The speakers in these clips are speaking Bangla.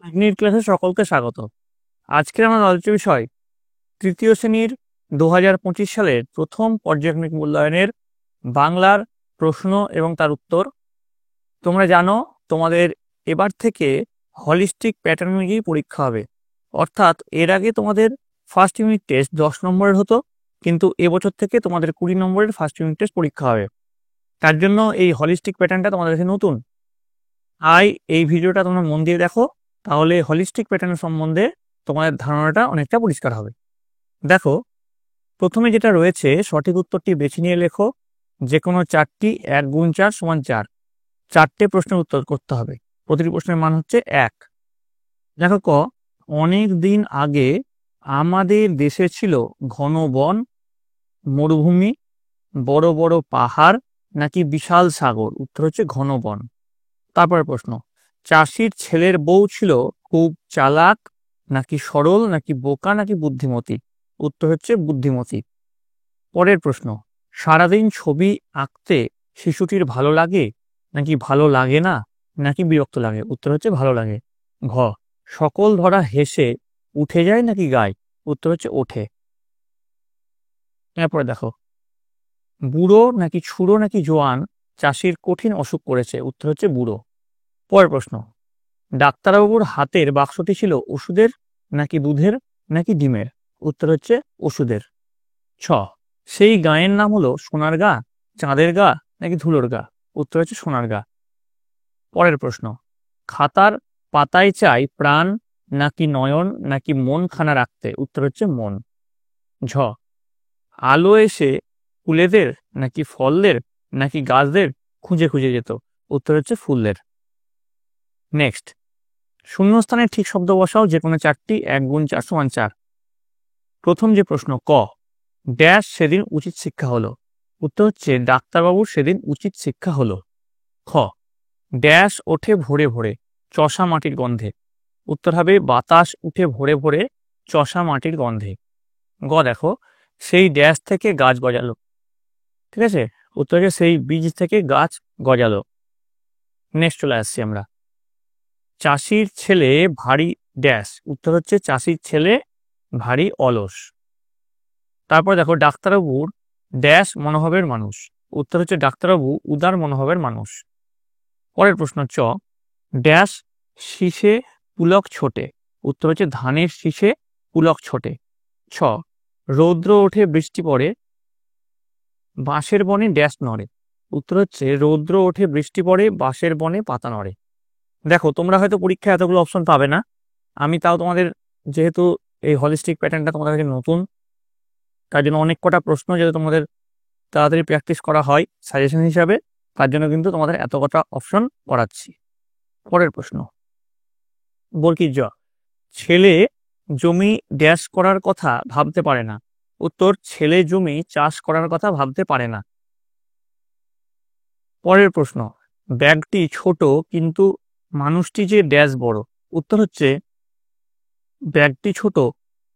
অগ্নির ক্লাসে সকলকে স্বাগত। আজকের আমার আলোচ্য বিষয় তৃতীয় শ্রেণীর 2025 সালের প্রথম পর্যায়ক্রমিক মূল্যায়নের বাংলার প্রশ্ন এবং তার উত্তর। তোমরা জানো তোমাদের এবার থেকে হলিস্টিক প্যাটার্ন অনুযায়ী পরীক্ষা হবে, অর্থাৎ এর আগে তোমাদের ফার্স্ট ইউনিট টেস্ট 10 নম্বরের হতো, কিন্তু এবছর থেকে তোমাদের 20 নম্বরের ফার্স্ট ইউনিট টেস্ট পরীক্ষা হবে। তার জন্য এই হলিস্টিক প্যাটার্নটা তোমাদের কাছে নতুন। এই ভিডিওটা তোমরা মন দিয়ে দেখো, তাহলে হলিস্টিক প্যাটার্ন সম্বন্ধে তোমাদের ধারণাটা অনেকটা পরিষ্কার হবে। দেখো, প্রথমে যেটা রয়েছে সঠিক উত্তরটি বেছে নিয়ে লেখো। যে কোনো 4টি 1 গুণ 4 সমান 4, 4টে প্রশ্নের উত্তর করতে হবে। প্রতিটি প্রশ্নের মান হচ্ছে 1। দেখো ক, অনেক দিন আগে আমাদের দেশে ছিল ঘন বন, মরুভূমি, বড় বড় পাহাড় নাকি বিশাল সাগর? উত্তর হচ্ছে ঘন বন। তারপরে প্রশ্ন, চাষির ছেলের বউ ছিল খুব চালাক নাকি সরল নাকি বোকা নাকি বুদ্ধিমতী? উত্তর হচ্ছে বুদ্ধিমতী। পরের প্রশ্ন, সারাদিন ছবি আঁকতে শিশুটির ভালো লাগে নাকি ভালো লাগে না নাকি বিরক্ত লাগে? উত্তর হচ্ছে ভালো লাগে। ঘ, সকল ধরা হেসে উঠে যায় নাকি গায়? উত্তর হচ্ছে ওঠে। এরপরে দেখো, বুড়ো নাকি ছুড়ো নাকি জোয়ান চাষির কঠিন অসুখ করেছে? উত্তর হচ্ছে বুড়ো। পরের প্রশ্ন, ডাক্তারবাবুর হাতের বাক্সটি ছিল ওষুধের নাকি দুধের নাকি ডিমের? উত্তর হচ্ছে ওষুধের। ছ, সেই গায়ের নাম হলো সোনার গা, চাঁদের গা নাকি ধুলোর গা? উত্তর হচ্ছে সোনার গা। পরের প্রশ্ন, খাতার পাতায় চাই প্রাণ নাকি নয়ন নাকি মন খানা রাখতে? উত্তর হচ্ছে মন। ঝ, আলো এসে ফুলেদের নাকি ফলদের নাকি গাছদের খুঁজে খুঁজে যেত? উত্তর হচ্ছে ফুলদের। নেক্সট, শূন্যস্থানের ঠিক শব্দ বসাও, যে কোনো 4টি 1 গুণ 4 সমান 4। প্রথম যে প্রশ্ন, ক, ড্যাশ সেদিন উচিত শিক্ষা হলো? উত্তর হচ্ছে ডাক্তারবাবুর সেদিন উচিত শিক্ষা হলো। খ, ড্যাশ ওঠে ভোরে ভোরে চষা মাটির গন্ধে? উত্তর হবে বাতাস উঠে ভোরে ভোরে চষা মাটির গন্ধে। গ, দেখো, সেই ড্যাশ থেকে গাছ গজালো। ঠিক আছে, উত্তর হচ্ছে সেই বীজ থেকে গাছ গজালো। নেক্সট চলে আসছি আমরা, চাষির ছেলে ভারী ড্যাশ? উত্তর হচ্ছে চাষির ছেলে ভারী অলস। তারপর দেখো, ডাক্তারবাবুর ড্যাশ মনোভাবের মানুষ? উত্তর হচ্ছে ডাক্তারবাবু উদার মনোভাবের মানুষ। পরের প্রশ্ন, চ, ড্যাশ শীষে পুলক ছোটে? উত্তর হচ্ছে ধানের শীষে পুলক ছোটে। ছ, রৌদ্র ওঠে বৃষ্টি পড়ে বাঁশের বনে ড্যাশ নড়ে? উত্তর হচ্ছে রৌদ্র ওঠে বৃষ্টি পড়ে বাঁশের বনে পাতা নড়ে। দেখো, তোমরা হয়তো পরীক্ষায় এতগুলো অপশন পাবে না, আমি তাও তোমাদের, যেহেতু এই হলিস্টিক প্যাটার্নটা তোমাদের কাছে নতুন, তার জন্য অনেক কটা প্রশ্ন যেহেতু তোমাদের তাড়াতাড়ি প্র্যাকটিস করা হয় সাজেশন হিসাবে, তার জন্য কিন্তু তোমাদের এত কটা অপশন করাচ্ছি। পরের প্রশ্ন, বর্গীর জ, ছেলে জমি ড্যাশ করার কথা ভাবতে পারে না? উত্তর, ছেলে জমি চাষ করার কথা ভাবতে পারে না। পরের প্রশ্ন, ব্যাগটি ছোট কিন্তু মানুষটি যে ড্যাশ বড়? উত্তর হচ্ছে ব্যাগটি ছোট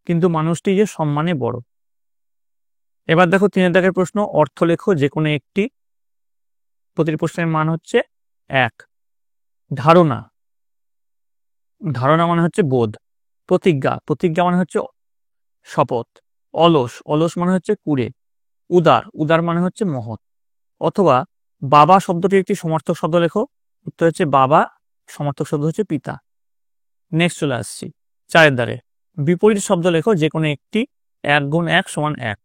কিন্তু মানুষটি যে সম্মানে বড়। এবার দেখো 3 দাগের প্রশ্ন, অর্থ লেখো যে কোনো একটি। প্রতিটি প্রশ্নের মান হচ্ছে 1। ধারণা, ধারণা মানে হচ্ছে বোধ। প্রতিজ্ঞা, প্রতিজ্ঞা মানে হচ্ছে শপথ। অলস, অলস মানে হচ্ছে কুড়ে। উদার, উদার মানে হচ্ছে মহৎ। অথবা বাবা শব্দটি একটি সমার্থক শব্দ লেখো। উত্তর হচ্ছে বাবা, সমার্থক শব্দ হচ্ছে পিতা। নেক্সট চলে আসছি 4 দ্বারে, বিপরীত শব্দ লেখো যে কোনো একটি। 1 গুণ 1 সমান 1।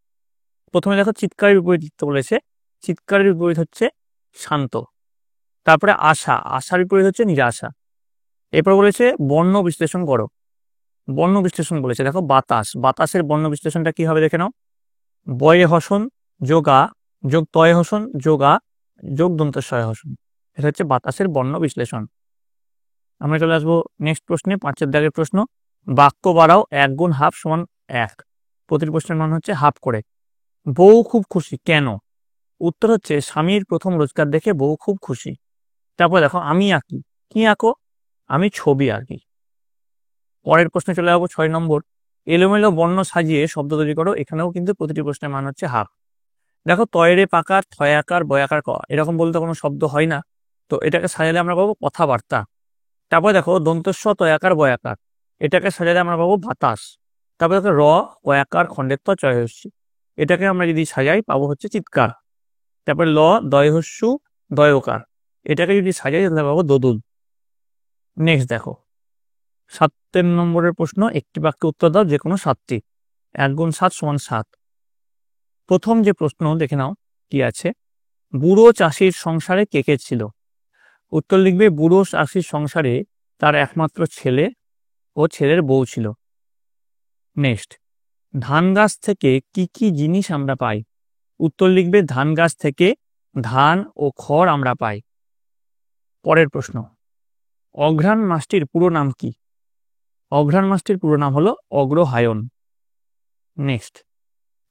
প্রথমে দেখো, চিৎকারের বিপরীত লিখতে বলেছে। চিৎকারের বিপরীত হচ্ছে শান্ত। তারপরে আশা, আশার বিপরীত হচ্ছে নিরাশা। এরপর বলেছে বর্ণ বিশ্লেষণ করো। বর্ণ বিশ্লেষণ বলেছে, দেখো বাতাস, বাতাসের বর্ণ বিশ্লেষণটা কি হবে দেখে নাও। বয়ে হসন যোগা যোগ তয়ে হসন যোগা যোগ দন্তস্বয় হসন, এটা হচ্ছে বাতাসের বর্ণ বিশ্লেষণ। আমরা চলে আসবো নেক্সট প্রশ্নে, 5 দাগের প্রশ্ন, বাক্য বাড়াও 1 গুণ হাফ সমান 1। প্রতিটি প্রশ্নের মান হচ্ছে হাফ করে। বউ খুব খুশি কেন? উত্তর হচ্ছে স্বামীর প্রথম রোজগার দেখে বউ খুব খুশি। তারপর দেখো, আমি আঁকি, কি আঁকো? আমি ছবি আঁকি। পরের প্রশ্নে চলে যাবো 6 নম্বর, এলোমেলো বর্ণ সাজিয়ে শব্দ তৈরি করো। এখানেও কিন্তু প্রতিটি প্রশ্নের মান হচ্ছে হাফ। দেখো, তয়রে পাকার, থয় আকার, বয় আকার, ক, এরকম বলতে কোনো শব্দ হয় না, তো এটাকে সাজালে আমরা পাবো কথাবার্তা। তারপরে দেখো দন্তস্ব তয়াকার বয়াকার, এটাকে সাজালে আমরা পাবো বাতাস। তারপরে দেখো র ওয়াকার খণ্ডের ত চয়হস্যি, এটাকে আমরা যদি সাজাই পাবো হচ্ছে চিৎকার। তারপরে ল দয়হস্যু দয়কার, এটাকে যদি সাজাই তাহলে পাবো দোদুল। নেক্সট দেখো 7 নম্বরের প্রশ্ন, একটি বাক্যে উত্তর দাও যে কোনো 7টি। 1 গুণ 7 সমান 7। প্রথম যে প্রশ্ন দেখে নাও কি আছে, বুড়ো চাষির সংসারে কে কে ছিল? উত্তর লিখবে বুড়ো চাষির সংসারে তার একমাত্র ছেলে ও ছেলের বউ ছিল। নেক্সট, ধান গাছ থেকে কি কি জিনিস আমরা পাই? উত্তর লিখবে ধান গাছ থেকে ধান ও খড় আমরা পাই। পরের প্রশ্ন, অঘ্রাণ মাসটির পুরো নাম কি? অঘ্রাণ মাসটির পুরো নাম হলো অগ্রহায়ণ। নেক্সট,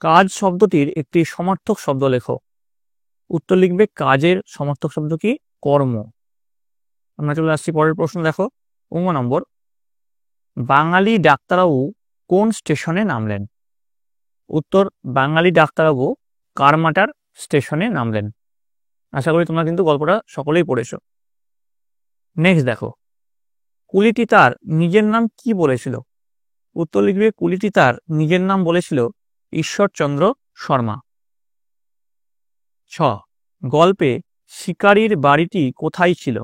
কাজ শব্দটির একটি সমার্থক শব্দ লেখো। উত্তর লিখবে কাজের সমার্থক শব্দ কি? কর্ম। আমরা চলে আসছি পরের প্রশ্ন, দেখো 15 নম্বর, বাঙালি ডাক্তারবাবু কোন স্টেশনে নামলেন? উত্তর বাঙালি ডাক্তারবাবু কারমাটার স্টেশনে নামলেন। আশা করি তোমরা কিন্তু গল্পটা সকলেই পড়েছো। নেক্সট দেখো, কুলিটি তার নিজের নাম কি বলেছিল? উত্তর লিখবে কুলিটি তার নিজের নাম বলেছিল ঈশ্বরচন্দ্র শর্মা। 6, গল্পে শিকারীর বাড়িটি কোথায় ছিল?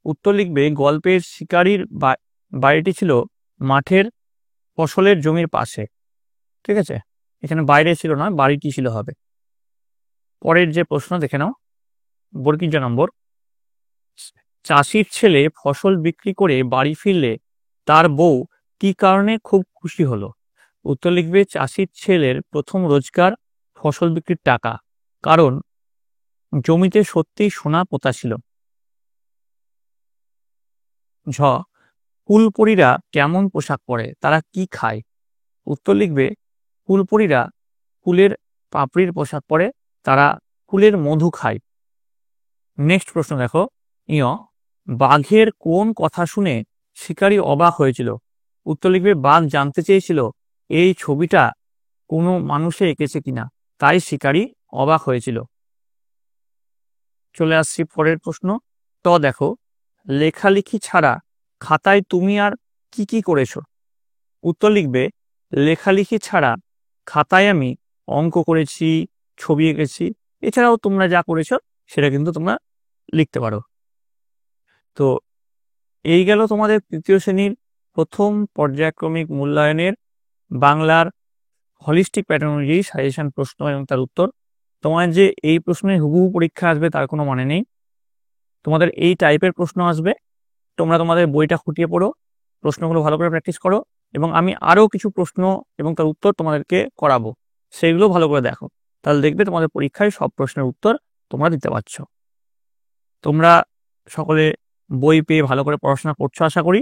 উত্তর লিখবে গল্পের শিকারীর বাড়িটি ছিল মাঠের ফসলের জমির পাশে। ঠিক আছে, এখানে বাইরে ছিল না, বাড়িটি ছিল হবে। পরের যে প্রশ্ন দেখে নাও 42 নম্বর, চাষির ছেলে ফসল বিক্রি করে বাড়ি ফিরলে তার বউ কি কারণে খুব খুশি হলো? উত্তর লিখবে চাষির ছেলের প্রথম রোজগার ফসল বিক্রির টাকা, কারণ জমিতে সত্যিই সোনা পোতা ছিল। ঝ, ফুলপরীরা কেমন পোশাক পরে, তারা কি খায়? উত্তর লিখবে ফুলপরীরা ফুলের পাপড়ির পোশাক পরে, তারা ফুলের মধু খায়। নেক্সট প্রশ্ন দেখো, ইয়, বাঘের কোন কথা শুনে শিকারী অবাক হয়েছিল? উত্তর লিখবে বাঘ জানতে চেয়েছিল এই ছবিটা কোনো মানুষে এঁকেছে কিনা, তাই শিকারী অবাক হয়েছিল। চলে আসছি পরের প্রশ্ন, ত দেখো, লেখালেখি ছাড়া খাতায় তুমি আর কি কি করেছো? উত্তর লিখবে লেখালেখি ছাড়া খাতায় আমি অঙ্ক করেছি, ছবি এঁকেছি, এছাড়াও তোমরা যা করেছো সেটা কিন্তু তোমরা লিখতে পারো। তো এই গেল তোমাদের 3য় শ্রেণীর প্রথম পর্যায়ক্রমিক মূল্যায়নের বাংলার হলিস্টিক প্যাটার্ন অনুযায়ী সাজেশন প্রশ্ন এবং তার উত্তর। তোমার যে এই প্রশ্নের হুবহু পরীক্ষা আসবে তার কোনো মানে নেই, তোমাদের এই টাইপের প্রশ্ন আসবে। তোমরা তোমাদের বইটা খুঁটিয়ে পড়ো, প্রশ্নগুলো ভালো করে প্র্যাকটিস করো, এবং আমি আরও কিছু প্রশ্ন এবং তার উত্তর তোমাদেরকে করাবো, সেগুলো ভালো করে দেখো, তাহলে দেখবে তোমাদের পরীক্ষায় সব প্রশ্নের উত্তর তোমরা দিতে পারছো। তোমরা সকলে বই পেয়ে ভালো করে পড়াশোনা করছো আশা করি।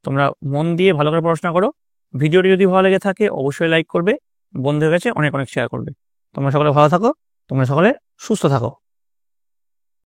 তোমরা মন দিয়ে ভালো করে পড়াশোনা করো। ভিডিওটি যদি ভালো লেগে থাকে অবশ্যই লাইক করবে, বন্ধুদের কাছে অনেক অনেক শেয়ার করবে। তোমরা সকলে ভালো থাকো, তোমরা সকলে সুস্থ থাকো।